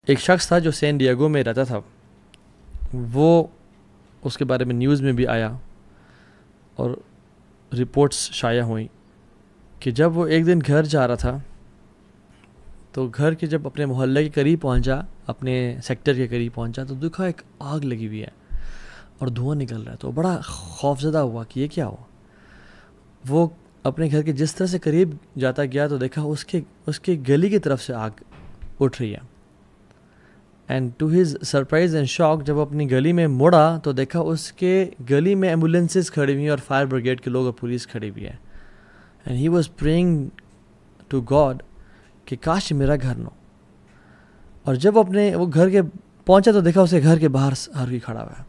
ایک شخص تھا جو سین ڈیگو میں رہتا تھا، وہ اس کے بارے میں نیوز میں بھی آیا اور رپورٹس شائع ہوئیں کہ جب وہ ایک دن گھر جا رہا تھا تو گھر کے جب اپنے محلے کے قریب پہنچا، اپنے سیکٹر کے قریب پہنچا تو دیکھا ایک آگ لگی ہوئی ہے اور دھواں نکل رہا ہے، تو بڑا خوفزدہ ہوا کہ یہ کیا ہوا۔ وہ اپنے گھر کے جس طرح سے قریب جاتا گیا تو دیکھا اس کے گلی کی طرف سے آگ اٹھ رہی ہے، and to his surprise and shock جب وہ اپنی گلی میں مڑا تو دیکھا اس کے گلی میں ایمبولینسز کھڑی ہوئی ہیں اور فائر بریگیڈ کے لوگ اور پولیس کھڑی ہوئی ہے، and he was praying to God کہ کاش میرا گھر نہ ہو۔ اور جب وہ گھر کے پہنچا تو دیکھا اسے گھر کے باہر ہر کوئی کھڑا ہوا ہے۔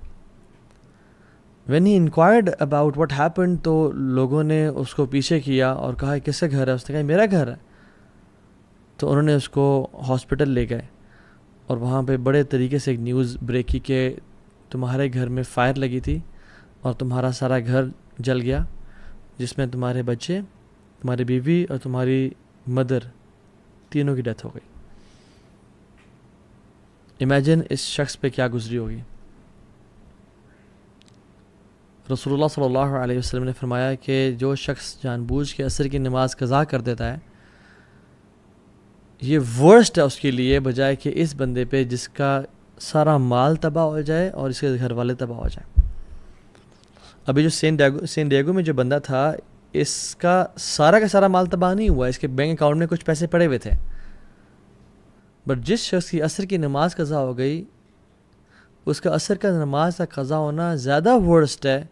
When he enquired about what happened تو لوگوں نے اس کو پیچھے کیا اور کہا کس کا گھر ہے، اس نے کہا میرا گھر ہے۔ تو انہوں نے اس کو ہاسپٹل لے گئے اور وہاں پہ بڑے طریقے سے ایک نیوز بریک کی کہ تمہارے گھر میں فائر لگی تھی اور تمہارا سارا گھر جل گیا، جس میں تمہارے بچے، تمہاری بیوی اور تمہاری مدر تینوں کی ڈیتھ ہو گئی۔ امیجن اس شخص پہ کیا گزری ہوگی۔ رسول اللہ صلی اللہ علیہ وسلم نے فرمایا کہ جو شخص جان بوجھ کے عصر کی نماز قضا کر دیتا ہے، یہ ورسٹ ہے اس کے لیے بجائے کہ اس بندے پہ جس کا سارا مال تباہ ہو جائے اور اس کے گھر والے تباہ ہو جائیں۔ ابھی جو سین ڈیگو میں جو بندہ تھا، اس کا سارا مال تباہ نہیں ہوا، اس کے بینک اکاؤنٹ میں کچھ پیسے پڑے ہوئے تھے، بٹ جس شخص کی عصر کی نماز قضا ہو گئی، اس کا عصر کا نماز کا قضا ہونا زیادہ ورسٹ ہے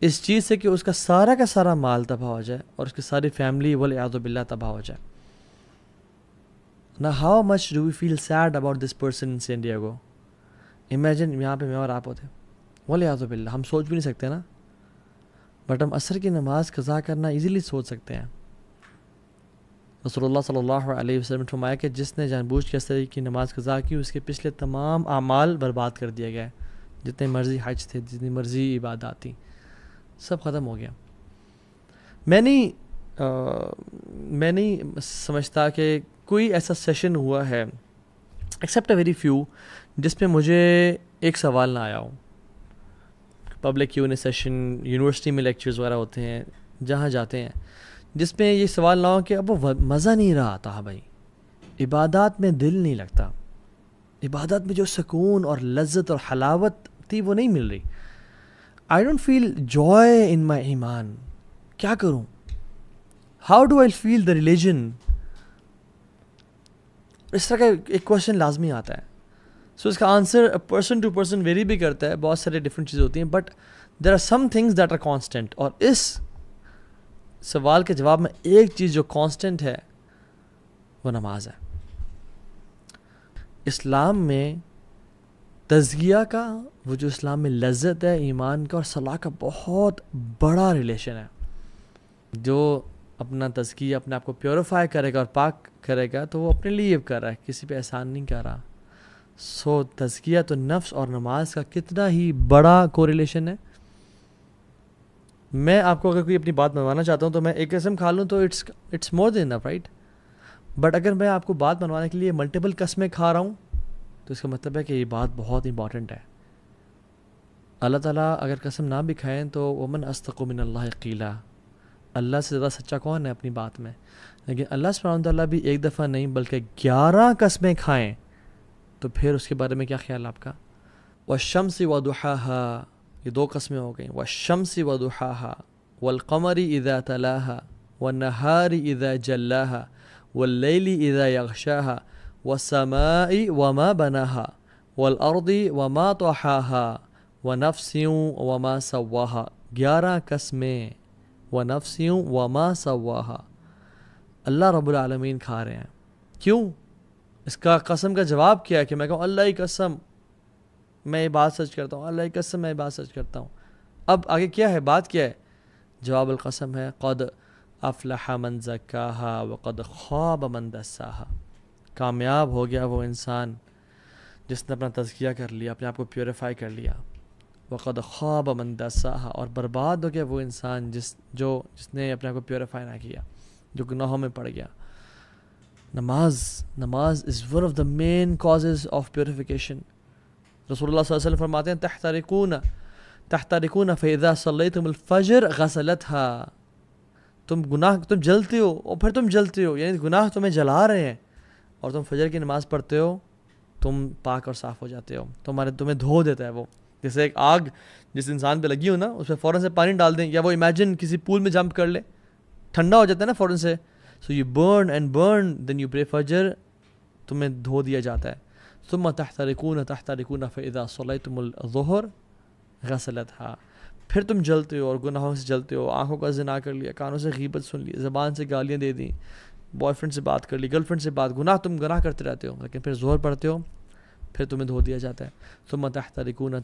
اس چیز سے کہ اس کا سارا مال تباہ ہو جائے اور اس کی ساری فیملی والعیاذ باللہ تباہ ہو جائے۔ Now how much do we feel sad about this person in San Diego? Imagine یہاں پہ میں اور آپ ہوتے، والعیاذ باللہ، ہم سوچ بھی نہیں سکتے نا، بٹ ہم عصر کی نماز قضا کرنا ایزیلی سوچ سکتے ہیں۔ رسول اللہ صلی اللہ علیہ وسلم نے فرمایا کہ جس نے جان بوجھ کے عصر کی نماز قضا کی، اس کے پچھلے تمام اعمال برباد کر دیا گئے، جتنے مرضی حج تھے، جتنی مرضی عبادات تھیں، سب ختم ہو گیا۔ میں نہیں سمجھتا کہ کوئی ایسا سیشن ہوا ہے ایکسیپٹ اے ویری فیو جس پہ مجھے ایک سوال نہ آیا ہو۔ Public Q and A session, university میں لیکچرز وغیرہ ہوتے ہیں، جہاں جاتے ہیں، جس میں یہ سوال نہ ہو کہ اب وہ مزہ نہیں رہا آتا بھائی، عبادات میں دل نہیں لگتا، عبادات میں جو سکون اور لذت اور حلاوت تھی وہ نہیں مل رہی۔ I don't feel joy in my ایمان، کیا کروں؟ How do I feel the religion؟ اس طرح کا ایک کوشچن لازمی آتا ہے۔ سو اس کا answer person to person vary بھی کرتا ہے، بہت سارے ڈفرینٹ چیزیں ہوتی ہیں، but there are some things that are constant, اور اس سوال کے جواب میں ایک چیز جو کانسٹنٹ ہے وہ نماز ہے۔ اسلام میں تزکیہ کا، وہ جو اسلام میں لذت ہے ایمان کا اور صلاح کا، بہت بڑا ریلیشن ہے۔ جو اپنا تزکیہ، اپنے آپ کو پیوریفائی کرے گا اور پاک کرے گا تو وہ اپنے لیے کر رہا ہے، کسی پہ احسان نہیں کر رہا۔ سو تزکیہ تو نفس اور نماز کا کتنا ہی بڑا کوریلیشن ہے۔ میں آپ کو اگر کوئی اپنی بات منوانا چاہتا ہوں تو میں ایک قسم کھا لوں تو it's more than enough, right? But اگر میں آپ کو بات منوانے کے لیے ملٹیپل قسمیں کھا رہا ہوں تو اس کا مطلب ہے کہ یہ بات بہت امپورٹنٹ ہے۔ اللہ تعالیٰ اگر قسم نہ بھی کھائیں تو ومن اصدق من اللہ قیلا، اللہ سے زیادہ سچا کون ہے اپنی بات میں؟ لیکن اللہ سبحانہ وتعالیٰ بھی ایک دفعہ نہیں بلکہ 11 قسمیں کھائیں تو پھر اس کے بارے میں کیا خیال آپ کا؟ والشمس وضحاها، یہ 2 قسمیں ہو گئیں، والشمس وضحاها والقمر اذا تلاها والنہار اذا جلاها واللیل اذا یغشاها والسماء وما بناها والارض وما طحاها ونفس وما سواها، 11 قسمیں، ونفس وما سواها۔ اللہ رب العالمین کھا رہے ہیں، کیوں؟ اس کا قسم کا جواب کیا ہے کہ میں کہوں اللہ کی قسم میں یہ بات سچ کرتا ہوں، اللہ کی قسم میں یہ بات سچ کرتا ہوں۔ اب آگے کیا ہے، بات کیا ہے؟ جواب القسم ہے قد افلح من زکاہا وقد خواب من دساہا، کامیاب ہو گیا وہ انسان جس نے اپنا تزکیہ کر لیا، اپنے آپ کو پیوریفائی کر لیا، وقد خواب من دساہا، اور برباد ہو گیا وہ انسان جس نے اپنے آپ کو پیوریفائی نہ کیا، جو گناہوں میں پڑ گیا۔ Namaz is one of the main causes of purification. رسول اللہ صلی اللہ علیہ وسلم فرماتے ہیں تحترقون فاذا صلیتم الفجر غسلتها. تم جلتے ہو اور پھر تم جلتے ہو، یعنی گناہ تمہیں جلا رہے ہیں، اور تم فجر کی نماز پڑھتے ہو، تم پاک اور صاف ہو جاتے ہو، تمہیں دھو دیتا ہے وہ. جیسے ایک آگ جس انسان پہ لگی ہو نا، اس پہ فوراً سے پانی ڈال دیں، یا وہ امیجن کسی پول میں جمپ کر لے، ٹھنڈا ہو جاتا ہے نا فوراً سے. So you burn then you pray Fajr, تمہیں دھو دیا جاتا ہے. ثم تحترقون فاذا صلیتم الظہر غسلتها. پھر تم جلتے ہو اور گناہوں سے جلتے ہو، آنکھوں کا زنا کر لیا، کانوں سے غیبت سن لی، زبان سے گالیاں دے دیں، بوائے فرینڈ سے بات کر لی، گرل فرینڈ سے بات، گناہ کرتے رہتے ہو، لیکن پھر ظہر پڑھتے ہو، پھر تمہیں دھو دیا جاتا ہے. ثم تحترقون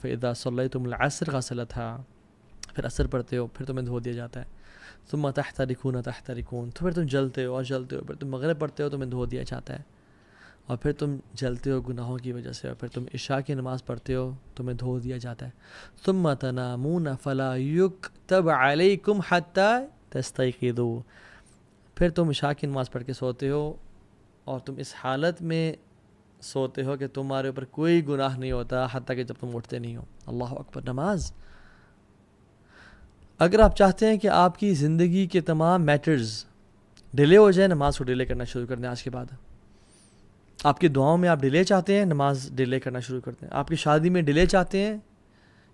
فاذا صلیتم العصر غسلتها. پھر عصر پڑھتے ہو، پھر تمہیں دھو دیا جاتا ہے. ثم تحترقون تو پھر تم جلتے ہو اور جلتے ہو، پھر تم مغرب پڑھتے ہو، تمہیں دھو دیا جاتا ہے، اور پھر تم جلتے ہو گناہوں کی وجہ سے، اور پھر تم عشاء کی نماز پڑھتے ہو، تمہیں دھو دیا جاتا ہے. ثم تنامون فلا یکتب علیکم حتی تستیقظوا. پھر تم عشاء کی نماز پڑھ کے سوتے ہو، اور تم اس حالت میں سوتے ہو کہ تمہارے اوپر کوئی گناہ نہیں ہوتا حتیٰ کہ جب تم اٹھتے نہیں ہو. اللہ اکبر. نماز، اگر آپ چاہتے ہیں کہ آپ کی زندگی کے تمام میٹرز ڈیلے ہو جائیں، نماز کو ڈیلے کرنا شروع کر دیں آج کے بعد. آپ کی دعاؤں میں آپ ڈیلے چاہتے ہیں، نماز ڈیلے کرنا شروع کر دیں. آپ کی شادی میں ڈیلے چاہتے ہیں،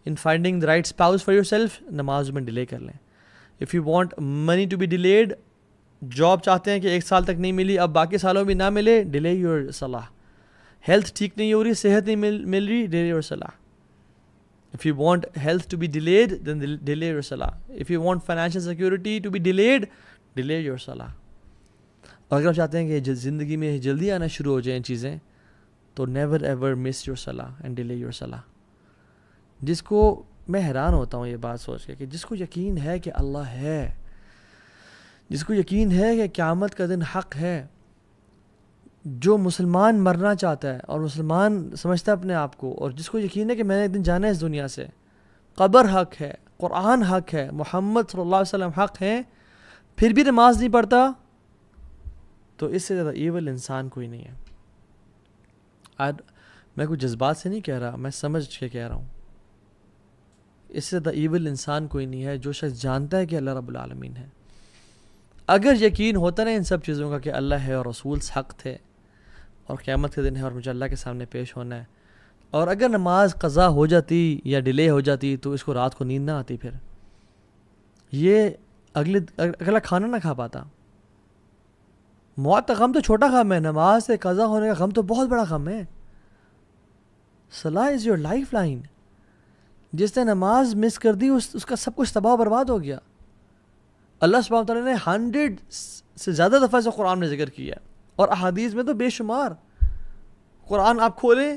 in finding the right spouse for yourself, نماز میں ڈیلے کر لیں. If you want money to be delayed, job چاہتے ہیں کہ 1 سال تک نہیں ملی، اب باقی سالوں میں نہ ملے، ڈیلے یور صلاح. ہیلتھ ٹھیک نہیں ہو رہی، صحت نہیں مل رہی، ڈیلے یور صلاح. If you want health to be delayed, then delay your salah. If you want financial security to be delayed, delay your salah. اور اگر آپ چاہتے ہیں کہ زندگی میں جلدی آنا شروع ہو جائیں چیزیں، تو never ever miss your salah and delay your salah. جس کو میں حیران ہوتا ہوں یہ بات سوچ کے کہ جس کو یقین ہے کہ اللہ ہے، جس کو یقین ہے کہ قیامت کا دن حق ہے، جو مسلمان مرنا چاہتا ہے اور مسلمان سمجھتا ہے اپنے آپ کو، اور جس کو یقین ہے کہ میں نے ایک دن جانا ہے اس دنیا سے، قبر حق ہے، قرآن حق ہے، محمد صلی اللہ علیہ وسلم حق ہے، پھر بھی نماز نہیں پڑھتا، تو اس سے زیادہ ایول انسان کوئی نہیں ہے. میں کوئی جذبات سے نہیں کہہ رہا، میں سمجھ کے کہہ رہا ہوں. اس سے زیادہ ایول انسان کوئی نہیں ہے جو شخص جانتا ہے کہ اللہ رب العالمین ہے. اگر یقین ہوتا نا ان سب چیزوں کا کہ اللہ ہے اور رسول حق تھے اور قیامت کے دن ہے اور مجھے اللہ کے سامنے پیش ہونا ہے، اور اگر نماز قضا ہو جاتی یا ڈیلے ہو جاتی تو اس کو رات کو نیند نہ آتی، پھر یہ اگلا کھانا نہ کھا پاتا. موت کا غم تو چھوٹا غم ہے، نماز سے قضا ہونے کا غم تو بہت بڑا غم ہے. صلاح از یور لائف لائن. جس نے نماز مس کر دی اس کا سب کچھ تباہ و برباد ہو گیا. اللہ سبحانہ وتعالیٰ نے 100 سے زیادہ دفعہ سے قرآن میں ذکر کیا ہے، اور احادیث میں تو بے شمار. قرآن آپ کھولیں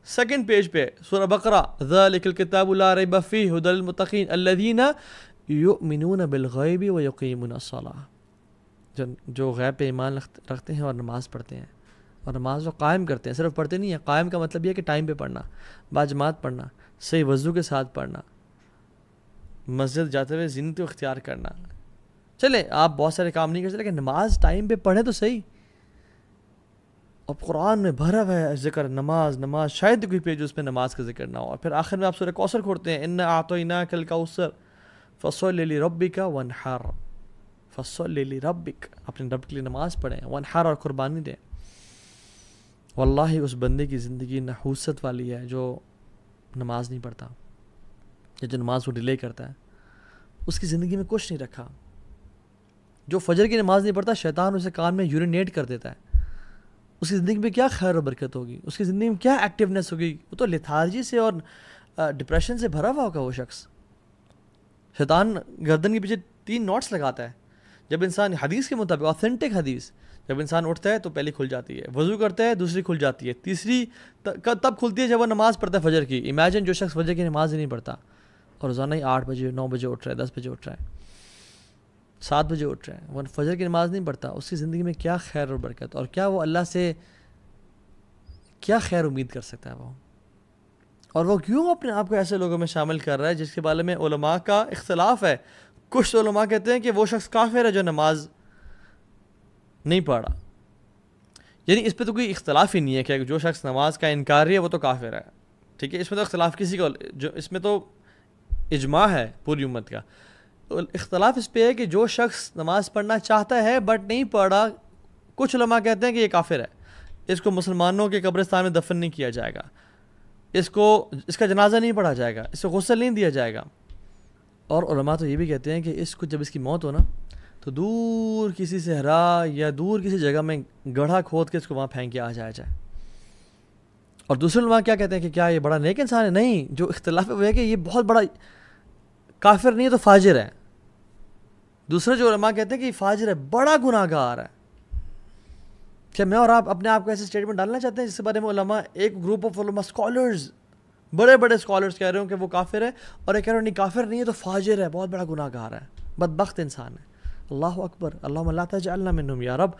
2nd پیج پہ سورہ بقرہ، ذَلِكَ الْكِتَابُ لَا رَيْبَ فِيهِ هُدًى لِلْمُتَّقِينَ الَّذِينَ يُؤْمِنُونَ بِالْغَيْبِ وَيُقِيمُونَ الصَّلَاةَ. جو غیب پہ ایمان رکھتے ہیں اور نماز پڑھتے ہیں، اور نماز کو قائم کرتے ہیں. صرف پڑھتے نہیں ہیں، قائم کا مطلب یہ ہے کہ ٹائم پہ پڑھنا، باجماعت پڑھنا، صحیح وضو کے ساتھ پڑھنا، مسجد جاتے ہوئے زینت اختیار کرنا. چلے آپ بہت سارے کام نہیں کر سکتے، لیکن نماز ٹائم پہ پڑھیں تو صحیح. اب قرآن میں بھرا ہوا ہے ذکر نماز، شاید کوئی پیج اس پہ نماز کا ذکر نہ ہو. اور پھر آخر میں آپ سورہ کوثر کھولتے ہیں، اِنَّا أَعْطَيْنَاكَ الْكَوْثَرَ فَصَلِّ لِرَبِّكَ وَانْحَرْ. فَصَلِّ لِرَبِّكَ، اپنے رب کے لیے نماز پڑھیں، وانحر، اور قربانی دیں. واللہ اس بندے کی زندگی نحوست والی ہے جو نماز نہیں پڑھتا، یا جو نماز کو ڈیلے کرتا ہے. اس کی زندگی میں کچھ نہیں رکھا. جو فجر کی نماز نہیں پڑھتا، شیطان اسے کان میں یورینیٹ کر دیتا ہے. اس کی زندگی میں کیا خیر و برکت ہوگی، اس کی زندگی میں کیا ایکٹیونیس ہوگی. وہ تو لیتھارجی سے اور ڈپریشن سے بھرا ہوا ہوگا وہ شخص. شیطان گردن کے پیچھے 3 نوٹس لگاتا ہے. جب انسان، حدیث کے مطابق، آتھینٹک حدیث، جب انسان اٹھتا ہے تو پہلی کھل جاتی ہے، وضو کرتا ہے دوسری کھل جاتی ہے، تیسری تب کھلتی ہے جب وہ نماز پڑھتا ہے فجر کی. امیجن جو شخص فجر کی نماز ہی نہیں پڑھتا اور روزانہ ہی 8 بجے 9 بجے اٹھ رہا ہے، 10 بجے اٹھ رہا ہے، 7 بجے اٹھ رہا ہے، وہ فجر کی نماز نہیں پڑھتا. اس کی زندگی میں کیا خیر اور برکت، اور کیا وہ اللہ سے کیا خیر امید کر سکتا ہے وہ. اور وہ کیوں اپنے آپ کو ایسے لوگوں میں شامل کر رہا ہے جس کے بارے میں علماء کا اختلاف ہے. کچھ علماء کہتے ہیں کہ وہ شخص کافر ہے جو نماز نہیں پڑھا. یعنی اس پہ تو کوئی اختلاف ہی نہیں ہے کہ جو شخص نماز کا انکاری ہے وہ تو کافر ہے. ٹھیک ہے, اس میں تو اختلاف کسی کو, جو اس میں تو اجماع ہے پوری امت کا. اختلاف اس پہ ہے کہ جو شخص نماز پڑھنا چاہتا ہے بٹ نہیں پڑھا, کچھ علماء کہتے ہیں کہ یہ کافر ہے, اس کو مسلمانوں کے قبرستان میں دفن نہیں کیا جائے گا, اس کا جنازہ نہیں پڑھا جائے گا, اس کو غسل نہیں دیا جائے گا. اور علماء تو یہ بھی کہتے ہیں کہ اس کو جب اس کی موت ہو نا تو دور کسی صحرا یا دور کسی جگہ میں گڑھا کھود کے اس کو وہاں پھینک کے آ جایا جائے. اور دوسرے علماء کیا کہتے ہیں کہ کیا یہ بڑا نیک انسان ہے؟ نہیں, جو اختلاف ہے وہ ہے کہ یہ بہت بڑا کافر نہیں ہے تو فاجر ہے. دوسرے جو علماء کہتے ہیں کہ یہ فاجر ہے, بڑا گناہ گار ہے. کیا میں اور آپ اپنے آپ کو ایسے اسٹیٹمنٹ ڈالنا چاہتے ہیں جس کے بارے میں علماء, ایک گروپ آف علماء اسکالرز, بڑے بڑے اسکالرز کہہ رہے ہوں کہ وہ کافر ہے, اور ایک کہہ رہے ہوں نہیں کافر نہیں ہے تو فاجر ہے, بہت بڑا گناہ گار ہے, بدبخت انسان ہے. اللہ اکبر, اللہم لا تجعلنا منہم یا رب,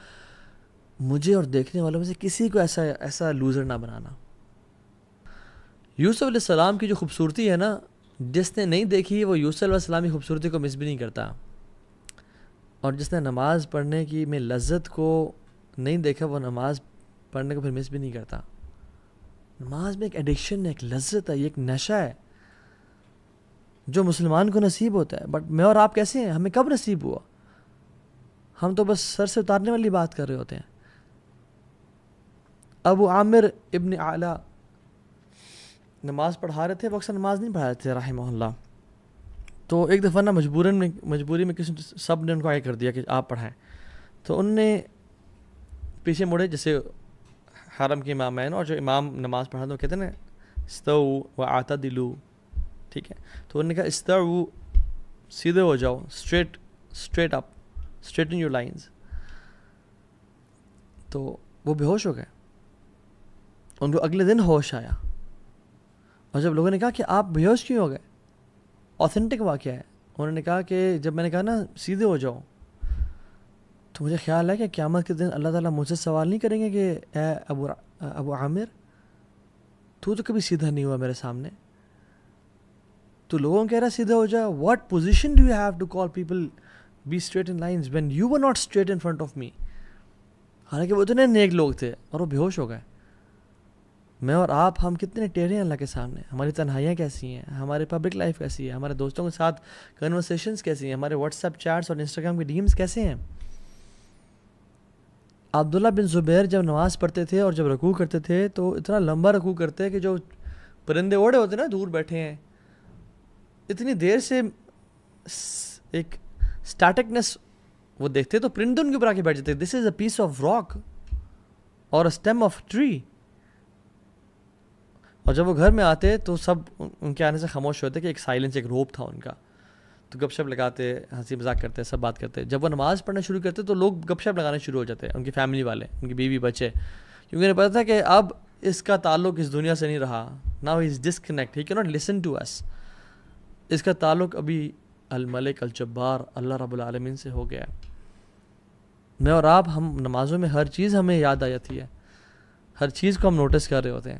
مجھے اور دیکھنے والوں میں سے کسی کو ایسا لوزر نہ بنانا. یوسف علیہ السلام کی جو خوبصورتی ہے نا, جس نے نہیں دیکھی وہ یوسف علیہ السلام کی خوبصورتی کو مس بھی نہیں کرتا, اور جس نے نماز پڑھنے کی میں لذت کو نہیں دیکھا وہ نماز پڑھنے کو پھر مس بھی نہیں کرتا. نماز میں ایک ایڈکشن ہے, ایک لذت ہے, یہ ایک نشہ ہے جو مسلمان کو نصیب ہوتا ہے. بٹ میں اور آپ کیسے ہیں, ہمیں کب نصیب ہوا؟ ہم تو بس سر سے اتارنے والی بات کر رہے ہوتے ہیں. ابو عامر ابن اعلیٰ نماز پڑھا رہے تھے, وہ اکثر نماز نہیں پڑھا رہے تھے رحمہ اللہ. تو ایک دفعہ نا مجبوری میں کسی سب نے ان کو آگے کر دیا کہ آپ پڑھائیں. تو ان نے پیچھے مڑے, جیسے حرم کے امام ہیں نا, اور جو امام نماز پڑھا تو کہتے ہیں نا استووا واعتدلوا, ٹھیک ہے, تو انہوں نے کہا استووا, سیدھے ہو جاؤ, straight up, straighten your lines. تو وہ بے ہوش ہو گئے. ان کو اگلے دن ہوش آیا, اور جب لوگوں نے کہا کہ آپ بے ہوش کیوں ہو گئے, اوتھینٹک واقعہ ہے, انہوں نے کہا کہ جب میں نے کہا نا سیدھے ہو جاؤ, تو مجھے خیال ہے کہ قیامت کے دن اللہ تعالیٰ مجھ سے سوال نہیں کریں گے کہ اے ابو عامر, تو کبھی سیدھا نہیں ہوا میرے سامنے, تو لوگوں کہہ رہا سیدھا ہو جا. What position do you have to call people be straight in lines when you were not straight in front of me? حالانکہ وہ اتنے نیک لوگ تھے اور وہ بے ہوش ہو گئے. میں اور آپ, ہم کتنے ٹیڑھے ہیں اللہ کے سامنے. ہماری تنہائیاں کیسی ہیں, ہماری پبلک لائف کیسی ہے, ہمارے دوستوں کے ساتھ کنورسیشنز کیسی ہیں, ہمارے واٹس ایپ چیٹس اور انسٹاگرام کے ڈیمز کیسے ہیں. عبداللہ بن زبیر جب نماز پڑھتے تھے اور جب رکوع کرتے تھے تو اتنا لمبا رکوع کرتے کہ جو پرندے اوڑے ہوتے نا دور بیٹھے ہیں, اتنی دیر سے ایک اسٹیٹکنس وہ دیکھتے تو پرندے ان کے اوپر آ کے بیٹھ جاتے. دس از اے پیس آف راک اور اے اسٹیم آف ٹری. اور جب وہ گھر میں آتے تو سب ان کے آنے سے خاموش ہوتے کہ ایک سائلنس, ایک روپ تھا ان کا. تو گپ شپ لگاتے, ہنسی مذاق کرتے, سب بات کرتے. جب وہ نماز پڑھنا شروع کرتے تو لوگ گپ شپ لگانے شروع ہو جاتے, ان کی فیملی والے, ان کی بیوی بچے, کیونکہ انہیں پتا تھا کہ اب اس کا تعلق اس دنیا سے نہیں رہا. ناؤ ہی از ڈسکنیکٹ, ہی کی ناٹ لسن ٹو اس. اس کا تعلق ابھی الملک الجبار اللہ رب العالمین سے ہو گیا. میں اور آپ, ہم نمازوں میں ہر چیز ہمیں یاد آ جاتی ہے, ہر چیز کو ہم نوٹس کر رہے ہوتے ہیں.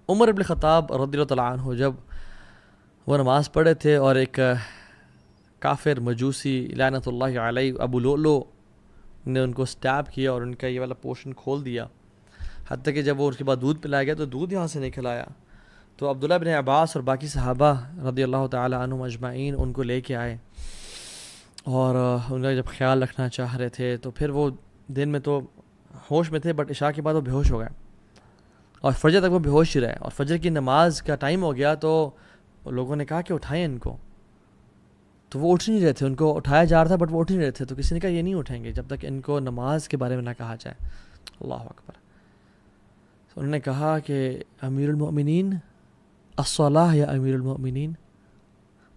عمر ابن خطاب رضی اللہ تعالیٰ عنہ جب وہ نماز پڑھے تھے اور ایک کافر مجوسی لعنت اللہ علیہ ابو لؤلؤ نے ان کو سٹیب کیا اور ان کا یہ والا پورشن کھول دیا, حتیٰ کہ جب وہ اس کے بعد دودھ پلایا گیا تو دودھ یہاں سے نکل آیا. تو عبداللہ بن عباس اور باقی صحابہ رضی اللہ تعالیٰ عنہم اجمعین ان کو لے کے آئے اور ان کا جب خیال رکھنا چاہ رہے تھے تو پھر وہ دن میں تو ہوش میں تھے, بٹ عشاء کے بعد وہ بے ہوش ہو گئے اور فجر تک وہ بے ہوش ہی رہے. اور فجر کی نماز کا ٹائم ہو گیا تو لوگوں نے کہا کہ اٹھائیں ان کو, تو وہ اٹھ نہیں رہے تھے. ان کو اٹھایا جا رہا تھا بٹ وہ اٹھ نہیں رہے تھے. تو کسی نے کہا یہ نہیں اٹھیں گے جب تک ان کو نماز کے بارے میں نہ کہا جائے. اللہ اکبر. تو انہوں نے کہا کہ امیر المؤمنین الصلاۃ یا امیر المؤمنین.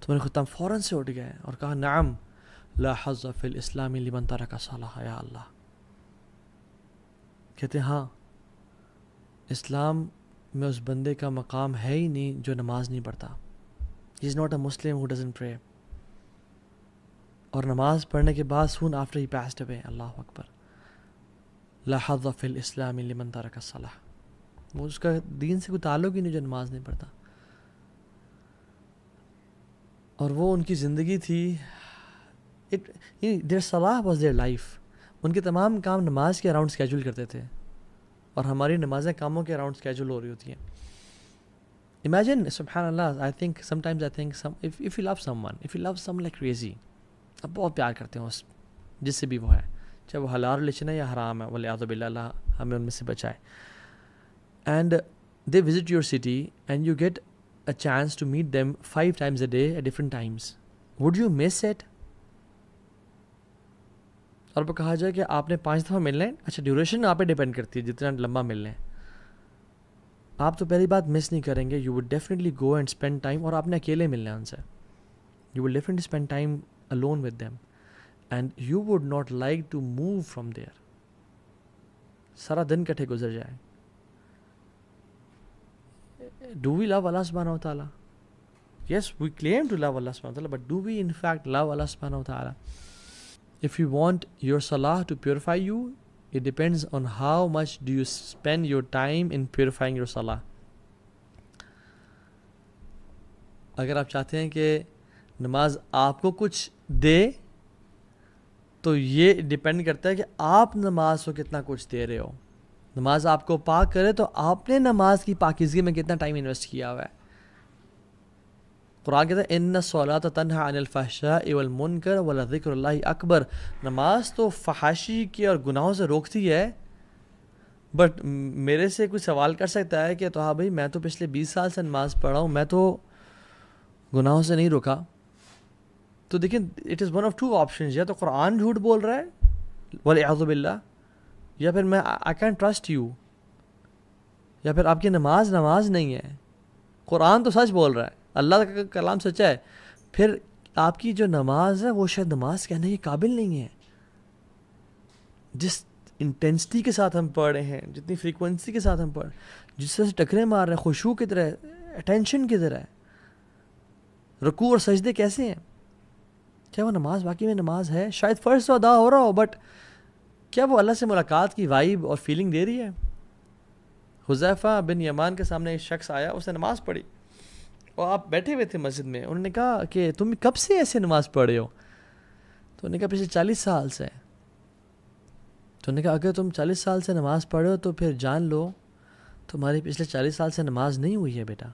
تو میرے خطام فوراً سے اٹھ گئے اور کہا نعم لا حظ فی الاسلام لمن ترک الصلاۃ یا اللہ. کہتے ہاں, اسلام میں اس بندے کا مقام ہے ہی نہیں جو نماز نہیں پڑھتا. ہی is not a Muslim who doesn't پرے. اور نماز پڑھنے کے بعد سون آفٹر ہی پاسڈ اوے, اللہ اکبر, لا حظ فی الاسلام لمن ترک الصلاۃ. وہ اس کا دین سے کوئی تعلق ہی نہیں جو نماز نہیں پڑھتا. اور وہ ان کی زندگی تھی, their salah was their life. ان کے تمام کام نماز کے اراؤنڈ اسکیجول کرتے تھے، اور ہماری نمازیں کاموں کے اراؤنڈ اسکیجول ہو رہی ہوتی ہیں. امیجن سبحان اللہ. I think sometimes I think if you love someone, if you love some like crazy, آپ بہت پیار کرتے ہیں اس جس سے بھی وہ ہے، چاہے وہ حلال ریلیشن ہے یا حرام ہے، والعیاذ باللہ، اللہ ہمیں ان میں سے بچائے. And they visit your city and you get a chance to meet them 5 times a day at different times. Would you miss it؟ اور وہ کہا جائے کہ آپ نے 5 دفعہ ملنا ہے، اچھا ڈیوریشن آپ پہ ڈیپینڈ کرتی ہے جتنا لمبا ملنا ہے. آپ تو پہلی بات مس نہیں کریں گے. You would definitely go and spend time, اور آپ نے اکیلے ملنا ہے ان سے. You would definitely spend time alone with them and you would not like to move from there. سارا دن کٹھے گزر جائے. Do we love Allah subhanahu wa ta'ala? Yes, we claim to love Allah subhanahu wa ta'ala, but do we in fact love Allah subhanahu wa ta'ala? If you want your salah to purify you, it depends on how much do you spend your time in purifying your salah. اگر آپ چاہتے ہیں کہ نماز آپ کو کچھ دے تو یہ ڈیپینڈ کرتا ہے کہ آپ نماز کو کتنا کچھ دے رہے ہو. نماز آپ کو پاک کرے تو آپ نے نماز کی پاکیزگی میں کتنا ٹائم انویسٹ کیا ہوا ہے. قرآن کہتا ہے ان الصلاۃ تنہی عن الفحشاء والمنکر ولذکر اللہ اکبر. نماز تو فحاشی کی اور گناہوں سے روکتی ہے، بٹ میرے سے کوئی سوال کر سکتا ہے کہ تو ہاں بھائی میں تو پچھلے 20 سال سے نماز پڑھ رہا ہوں، میں تو گناہوں سے نہیں روکا. تو دیکھیں it is one of 2 options, یا تو قرآن جھوٹ بول رہا ہے والعیاذ باللہ، یا پھر میں آئی کین ٹرسٹ یو، یا پھر آپ کی نماز نہیں ہے. قرآن تو سچ بول رہا ہے، اللہ کا کلام سچا ہے، پھر آپ کی جو نماز ہے وہ شاید نماز کہنے کے قابل نہیں ہے. جس انٹینسٹی کے ساتھ ہم پڑھ رہے ہیں، جتنی فریکوینسی کے ساتھ ہم پڑھ، جس طرح سے ٹکرے مار رہے ہیں، خشوع کی طرح، اٹینشن کی طرح، رکوع اور سجدے کیسے ہیں، کیا وہ نماز واقعی میں نماز ہے؟ شاید فرض تو ادا ہو رہا ہو، بٹ کیا وہ اللہ سے ملاقات کی وائب اور فیلنگ دے رہی ہے؟ حذیفہ بن یمان کے سامنے ایک شخص آیا، اس نے نماز پڑھی، اور آپ بیٹھے ہوئے تھے مسجد میں. انہوں نے کہا کہ تم کب سے ایسے نماز پڑھ رہے ہو؟ تو انہوں نے کہا پچھلے 40 سال سے. تو انہوں نے کہا اگر تم 40 سال سے نماز پڑھ رہے ہو تو پھر جان لو تمہاری پچھلے 40 سال سے نماز نہیں ہوئی ہے بیٹا.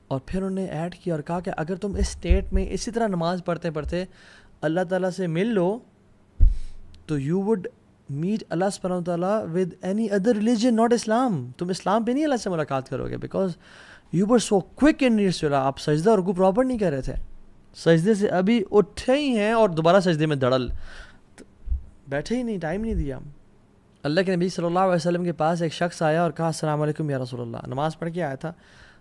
اور پھر انہوں نے ایڈ کیا اور کہا کہ اگر تم اس اسٹیٹ میں اسی طرح نماز پڑھتے پڑھتے اللہ تعالیٰ سے مل لو تو یو وڈ میٹ اللہ سبحانہ وتعالیٰ with any other religion not Islam. تم اسلام پہ نہیں اللہ سے ملاقات کرو گے، because you were so quick in your صلاح. آپ سجدہ اور رکوع پراپر نہیں کر رہے تھے، سجدے سے ابھی اٹھے ہی ہیں اور دوبارہ سجدے میں دڑل بیٹھے ہی نہیں، ٹائم نہیں دیا. اللہ کے نبی صلی اللہ علیہ وسلم کے پاس ایک شخص آیا اور کہا السلام علیکم یا رسول اللہ. نماز پڑھ کے آیا تھا،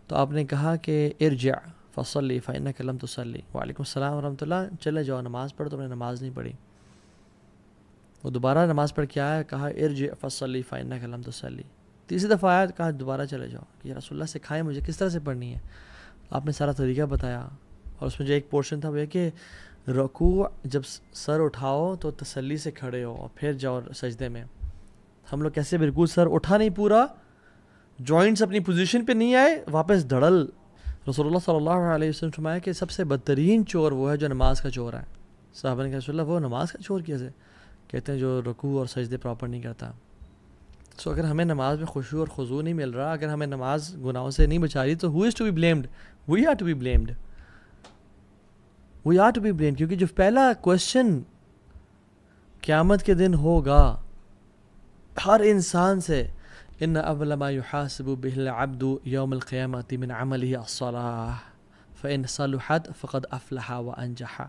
تو آپ نے کہا کہ ارجع فصلی فإنک لم تصلی. وعلیکم السلام ورحمۃ اللہ، چلے جاؤ نماز پڑھو، تم نے نماز نہیں پڑھی. وہ دوبارہ نماز پڑھ کے آیا، کہا ارجع فصلی فإنک لم تصلی. تیسری دفعہ آیا، کہا دوبارہ چلے جاؤ کہ یا رسول اللہ سکھائیں مجھے کس طرح سے پڑھنی ہے. آپ نے سارا طریقہ بتایا، اور اس میں جو ایک پورشن تھا وہ یہ کہ رکوع جب سر اٹھاؤ تو تسلی سے کھڑے ہو اور پھر جاؤ سجدے میں. ہم لوگ کیسے بالکل سر اٹھا نہیں پورا، جوائنٹس اپنی پوزیشن پہ نہیں آئے، واپس دھڑل. رسول اللہ صلی اللہ علیہ وسلم فرمایا کہ سب سے بدترین چور وہ ہے جو نماز کا چور ہے. صحابہ نے کہا رسول اللہ وہ نماز کا چور کیسے؟ کہتے ہیں جو رکوع اور سجدے پراپر نہیں کرتا. سو اگر ہمیں نماز میں خشوع اور خضوع نہیں مل رہا، اگر ہمیں نماز گناہوں سے نہیں بچا رہی، تو who is to be blamed? We are to be blamed, we are to be blamed. کیونکہ جو پہلا کوشچن قیامت کے دن ہوگا ہر انسان سے، ان اول ما يحاسب به العبد يوم القيامة من عمله الصلاة فإن صلحت فقد أفلح وأنجح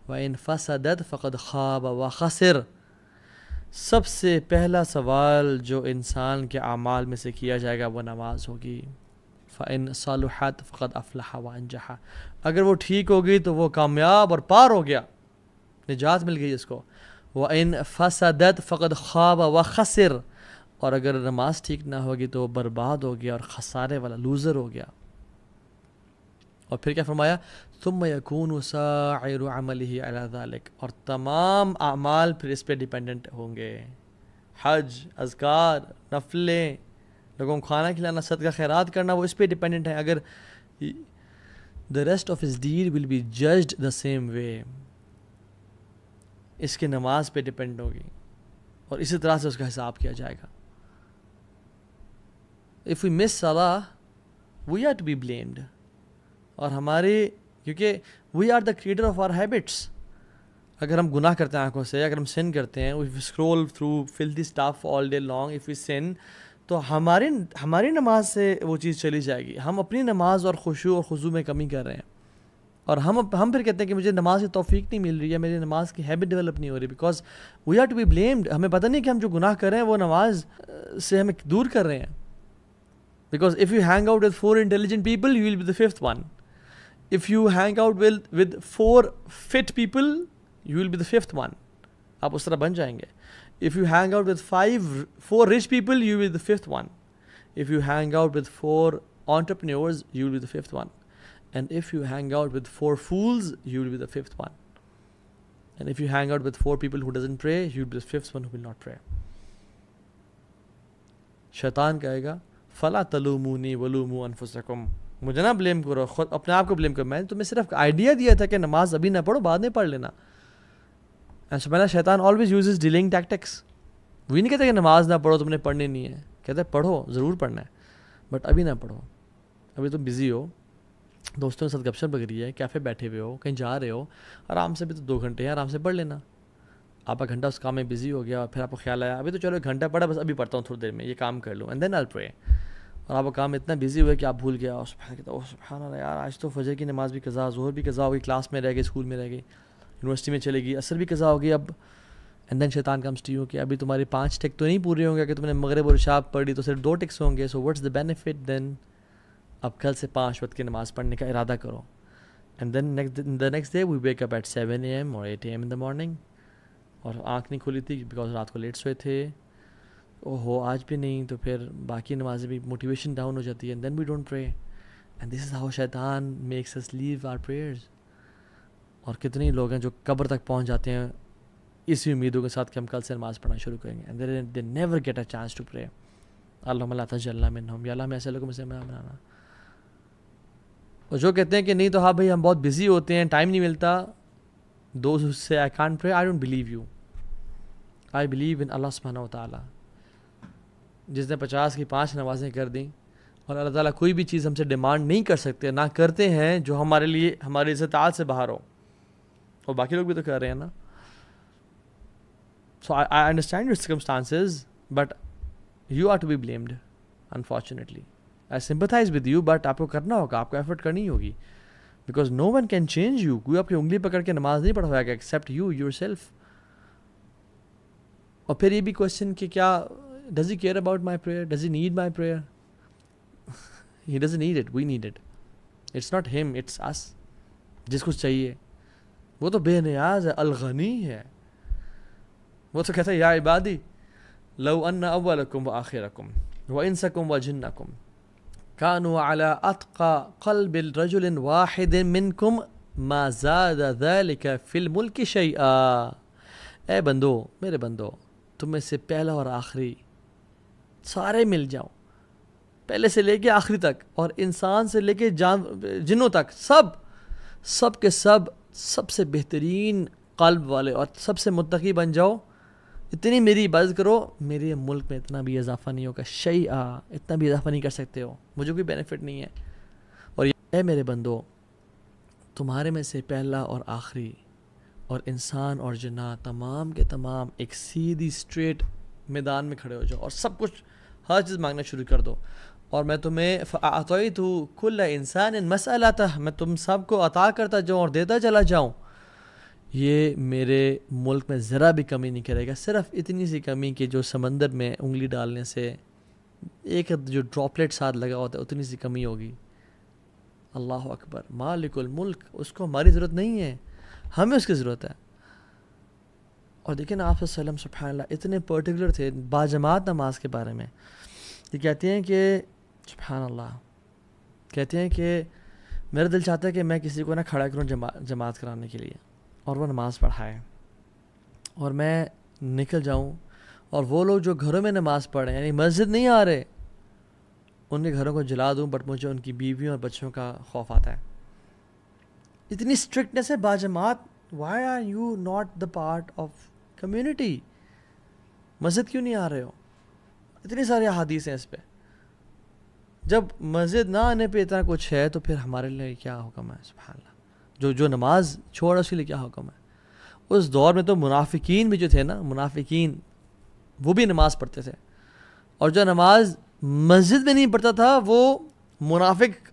وإن فسدت فقد خاب وخسر. سب سے پہلا سوال جو انسان کے اعمال میں سے کیا جائے گا وہ نماز ہوگی. فإن صلحت فقد أفلح وأنجح. اگر وہ ٹھیک ہوگی تو وہ کامیاب اور پار ہو گیا، نجات مل گئی اس کو. وإن فسدت فقد خاب وخسر. اور اگر نماز ٹھیک نہ ہوگی تو وہ برباد ہو گیا اور خسارے والا لوزر ہو گیا. اور پھر کیا فرمایا؟ ثم يكون سائر عمله على ذلك. اور تمام اعمال پھر اس پہ ڈیپینڈنٹ ہوں گے. حج، اذکار، نفلیں، لوگوں کو کھانا کھلانا، صدقہ خیرات کرنا، وہ اس پہ ڈیپینڈنٹ ہے. اگر the rest of his deed will be judged the same way. اس کے نماز پہ ڈپینڈ ہوگی، اور اسی طرح سے اس کا حساب کیا جائے گا. If we miss Salah, we are to be blamed. اور ہمارے کیونکہ we are the creator of our habits. اگر ہم گناہ کرتے ہیں آنکھوں سے، اگر ہم sin کرتے ہیں، if we scroll through filthy stuff all day long, if we sin، تو ہماری نماز سے وہ چیز چلی جائے گی. ہم اپنی نماز اور خشوع اور خضوع میں کمی کر رہے ہیں، اور ہم پھر کہتے ہیں کہ مجھے نماز کی توفیق نہیں مل رہی ہے، میری نماز کی ہیبٹ ڈیولپ نہیں ہو رہی، because we are to be blamed. ہمیں پتہ نہیں کہ ہم جو گناہ کر رہے ہیں وہ نماز سے ہمیں دور کر رہے ہیں. Because if you hang out with 4 intelligent people, you will be the 5th one. If you hang out with 4 fit people, you will be the 5th one. آپ اس طرح بن جائیں گے. If you hang out with 4 rich people, you will be the 5th one. If you hang out with 4 entrepreneurs, you will be the 5th one. And if you hang out with 4 fools, you will be the 5th one. And if you hang out with 4 people who doesn't pray, you will be the 5th one who will not pray. شیطان کہے گا فلا تلومونی ولوموا انفسکم، مجھے نہ blame کرو، خود اپنے آپ کو بلیم کرو، میں نے تمہیں صرف آئیڈیا دیا تھا کہ نماز ابھی نہ پڑھو، بعد میں پڑھ لینا. And so شیطان always uses delaying tactics. وہی نہیں کہتا کہ نماز نہ پڑھو، تم نے پڑھنی نہیں ہے، کہتا ہے پڑھو، ضرور پڑھنا ہے، بٹ ابھی نہ پڑھو، ابھی تم بزی ہو، دوستوں کے ساتھ گپ شپ لگ رہی ہے، کیفے بیٹھے ہوئے ہو، کہیں جا رہے ہو، آرام سے، بھی تو 2 گھنٹے ہیں، آرام سے پڑھ لینا. آپ کا گھنٹہ اس کام میں بزی ہو گیا، اور پھر آپ کو خیال آیا ابھی تو چلو 1 گھنٹہ پڑھا، بس ابھی پڑھتا ہوں تھوڑی دیر میں، یہ کام کر لوں، اینڈ دین آئی پرے. اور آپ کا کام اتنا بزی ہوا کہ آپ بھول گیا، اور سبحان اللہ یار آج تو فجر کی نماز بھی قضا، ظہر بھی قضا ہو گئی، کلاس میں رہ گئی، اسکول میں رہ گئی، یونیورسٹی میں چلے گئی، عصر بھی قضا ہو گئی. اب اینڈ دین شیطان کمز ٹو یو کہ ابھی تمہاری 5 ٹک تو نہیں پورے ہوں گے، کہ تم نے مغرب اور عشاء پڑھی تو صرف 2 ٹکس ہوں گے. سو واٹس دا بینیفٹ دین؟ اب کل سے 5 وقت کی نماز پڑھنے کا ارادہ کرو. And then the next day we wake up at 7 AM اور 8 AM ان دا مارننگ، اور آنکھ نہیں کھلی تھی بیکاز رات کو لیٹ سوئے تھے، اوہو آج بھی نہیں، تو پھر باقی نمازیں بھی موٹیویشن ڈاؤن ہو جاتی ہے، and then we don't pray. And this is how Shaitan makes us leave our prayers. اور کتنے لوگ ہیں جو قبر تک پہنچ جاتے ہیں اسی امیدوں کے ساتھ کہ ہم کل سے نماز پڑھنا شروع کریں گے، and they never get a chance to pray. اللہم لا تجعلنا منہم، یا اللہ ہمیں ایسے لوگوں میں سے بنانا. اور جو کہتے ہیں کہ نہیں تو ہاں بھائی ہم بہت بزی ہوتے ہیں، ٹائم نہیں ملتا، those who say I can't pray, I don't believe you. I believe in Allah subhanahu wa ta'ala. جس نے 50 کی 5 نمازیں کر دیں، اور اللہ تعالیٰ کوئی بھی چیز ہم سے ڈیمانڈ نہیں کر سکتے، نہ کرتے ہیں جو ہمارے لیے ہماری استطاعت سے باہر ہو، اور باقی لوگ بھی تو کر رہے ہیں نا. So I understand your circumstances, but you are to be blamed, unfortunately. I sympathize with you, but آپ کو کرنا ہوگا، آپ کو ایفرٹ کرنی ہوگی، because no one can change you. کوئی آپ کی انگلی پکڑ کے نماز نہیں پڑھوائے گا except you yourself. اور پھر یہ بھی کوشچن کہ کیا does he care about my prayer? Does he need my prayer? He doesn't need it, we need it. It's not him, it's us. جس کو چاہیے وہ تو بے نیاز ہے، الغنی ہے. وہ تو کہتا ہے یا عبادی لو ان اولکم وآخرکم وانسکم وجنکم كانوا على اتقى قلب رجل واحد منكم ما زاد ذلك في الملك شيئا. اے بندو، میرے بندو، تم میں سے پہلا اور آخری سارے مل جاؤ، پہلے سے لے کے آخری تک، اور انسان سے لے کے جنوں تک، سب کے سب سے بہترین قلب والے اور سب سے متقی بن جاؤ، اتنی میری عبادت کرو، میرے ملک میں اتنا بھی اضافہ نہیں ہوگا، شیئا، اتنا بھی اضافہ نہیں کر سکتے ہو، مجھے کوئی بینیفٹ نہیں ہے. اور اے میرے بندو، تمہارے میں سے پہلا اور آخری اور انسان اور جنات تمام کے تمام ایک سیدھی اسٹریٹ میدان میں کھڑے ہو جاؤ، اور سب کچھ ہر چیز مانگنا شروع کر دو، اور میں تمہیں فَأَعْطَيْتُ كُلَّ إِنسَانٍ مَسْأَلَتَهُ، میں تم سب کو عطا کرتا جاؤں اور دیتا چلا جاؤں. یہ میرے ملک میں ذرا بھی کمی نہیں کرے گا، صرف اتنی سی کمی کہ جو سمندر میں انگلی ڈالنے سے ایک جو ڈراپلیٹ ساتھ لگا ہوتا ہے اتنی سی کمی ہوگی. اللہ اکبر، مالک الملک، اس کو ہماری ضرورت نہیں ہے، ہمیں اس کی ضرورت ہے. اور دیکھیں نا آپ صلی اللہ علیہ وسلم سبحان اللہ اتنے پرٹیکولر تھے باجماعت نماز کے بارے میں. یہ کہتے ہیں کہ سبحان اللہ، کہتے ہیں کہ میرا دل چاہتا ہے کہ میں کسی کو نہ کھڑا کروں جماعت کرانے کے لیے، اور وہ نماز پڑھائے، اور میں نکل جاؤں، اور وہ لوگ جو گھروں میں نماز پڑھیں یعنی مسجد نہیں آ رہے، ان کے گھروں کو جلا دوں، بٹ مجھے ان کی بیویوں اور بچوں کا خوف آتا ہے. اتنی اسٹرکٹنس ہے باجماعت why are you not the part of community? مسجد کیوں نہیں آ رہے ہو؟ اتنی ساری احادیث ہیں اس پہ. جب مسجد نہ آنے پہ اتنا کچھ ہے تو پھر ہمارے لیے کیا حکم ہے؟ سبحان اللہ. جو نماز چھوڑا اس کے لیے کیا حکم ہے؟ اس دور میں تو منافقین بھی جو تھے نا، منافقین وہ بھی نماز پڑھتے تھے، اور جو نماز مسجد میں نہیں پڑھتا تھا وہ منافق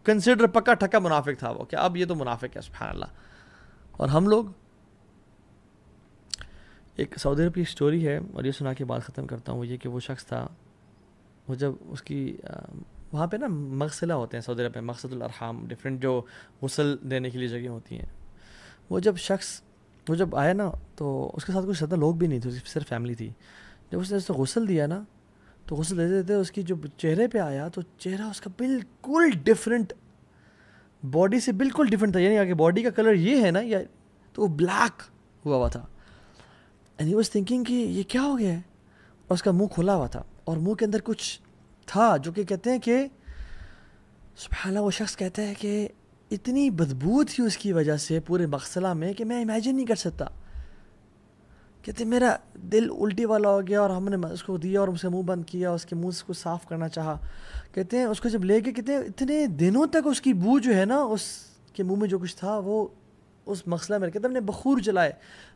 کنسیڈر، پکا ٹھکا منافق تھا وہ، کہ اب یہ تو منافق ہے. سبحان اللہ. اور ہم لوگ، ایک سعودی عرب کی اسٹوری ہے اور یہ سنا کے بات ختم کرتا ہوں. یہ کہ وہ شخص تھا، وہ جب اس کی وہاں پہ نا مغسلہ ہوتے ہیں سعودی عرب میں، مقصد الارحام، ڈفرینٹ جو غسل دینے کے لیے جگہ ہوتی ہیں. وہ جب آیا نا تو اس کے ساتھ کچھ زیادہ لوگ بھی نہیں تھے، صرف فیملی تھی. جب اس نے غسل دیا نا تو غسل دیتے دیتے اس کی جو چہرے پہ آیا تو چہرہ اس کا بالکل ڈفرینٹ، باڈی سے بالکل ڈفرینٹ تھا. یعنی کہ باڈی کا کلر یہ ہے نا، یا تو وہ بلیک ہوا تھا. اینڈ ہی واز تھنکنگ کہ یہ کیا ہو گیا ہے. اور اس کا منہ کھلا ہوا تھا اور منہ کے اندر کچھ تھا جو کہ کہتے ہیں کہ سبحان اللہ، وہ شخص کہتا ہے کہ اتنی بدبو تھی اس کی وجہ سے پورے مغسلہ میں کہ میں امیجن نہیں کر سکتا. کہتے ہیں میرا دل الٹی والا ہو گیا اور ہم نے اس کو دیا اور اسے منہ بند کیا، اس کے منہ سے کچھ صاف کرنا چاہا. کہتے ہیں اس کو جب لے کے، کہتے ہیں اتنے دنوں تک اس کی بو جو ہے نا، اس کے منہ میں جو کچھ تھا وہ اس مغسلہ میں، کہتے ہیں ہم نے بخور جلائے،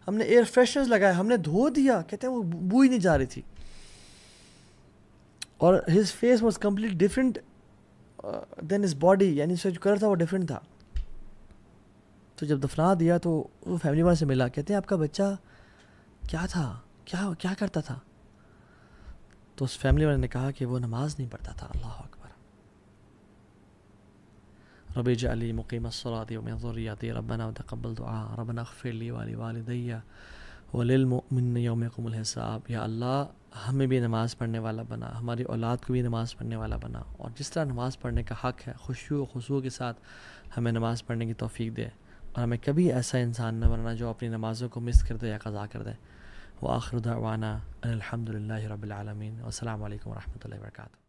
ہم نے ایئر فریشنرز لگائے، ہم نے دھو دیا، کہتے ہیں وہ بو ہی نہیں جا رہی تھی. اور his face was complete different than his body, یعنی اس کا جو کلر تھا وہ ڈفرینٹ تھا. تو جب دفنا دیا تو وہ فیملی والے سے ملا، کہتے ہیں آپ کا بچہ کیا تھا، کیا کرتا تھا؟ تو اس فیملی والے نے کہا کہ وہ نماز نہیں پڑھتا تھا. اللہ اکبر. رب اجعل لی مقیم الصلاۃ ومن ذریتی ربنا وتقبل دعاء ربنا اغفر لی ولوالدی وللمؤمنین یوم یقوم الحساب. یا اللہ ہمیں بھی نماز پڑھنے والا بنا، ہماری اولاد کو بھی نماز پڑھنے والا بنا، اور جس طرح نماز پڑھنے کا حق ہے خشوع و خضوع کے ساتھ ہمیں نماز پڑھنے کی توفیق دے، اور ہمیں کبھی ایسا انسان نہ بننا جو اپنی نمازوں کو مس کر دے یا قضا کر دے. وآخر دعوانا ان الحمد للہ رب العالمین. والسلام علیکم ورحمۃ اللہ وبرکاتہ.